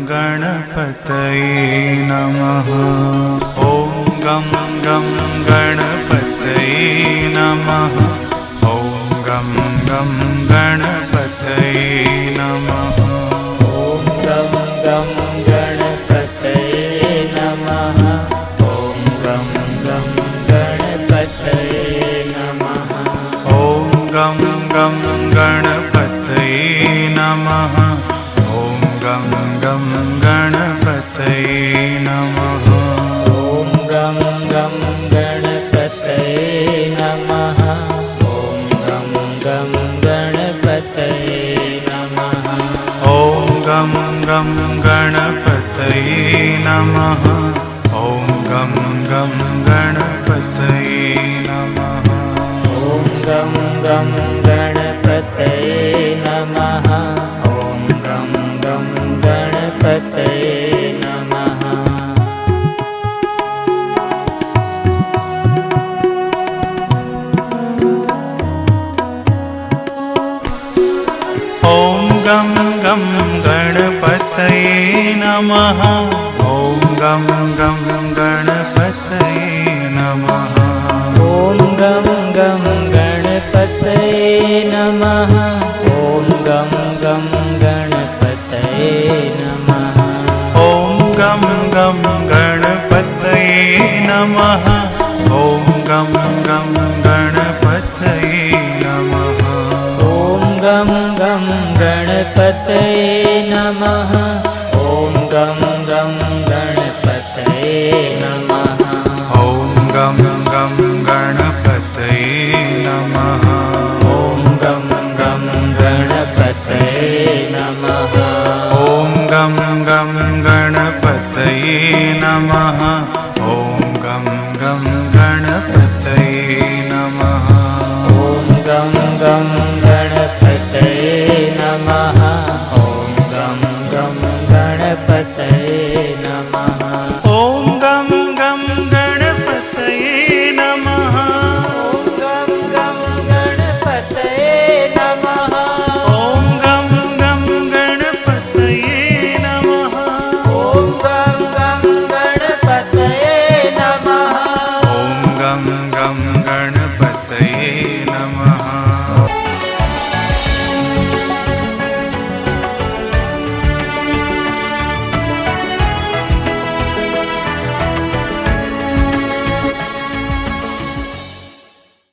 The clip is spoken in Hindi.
गणपतये नमः। ॐ गं गं गणपतये नमः। ॐ गं गं गणपतये नमः। ॐ गं गं गणपतये नमः। ॐ गं गं गणपतये नमः। ॐ गं गं गणपतये नमः। ॐ गं गं गणपतये नमः। ॐ गं गं गणपतये नमः। ॐ गं गं गणपतये नमः। ॐ गं गं गणपतये नमः। ॐ गं गं गणपतये नमः। ॐ गं गं गणपतये नमः। ॐ गं गं गणपतये नमः। ॐ गं गं गणपतये नमः। ॐ गं गं गणपतये नमः। ॐ गं गं गणपतये नमः। ॐ गं गं गणपतये नमः। ॐ गं गं गणपतये नमः। ॐ गं गं गणपतये नमः। ॐ गं गं गणपतये नमः। ॐ गं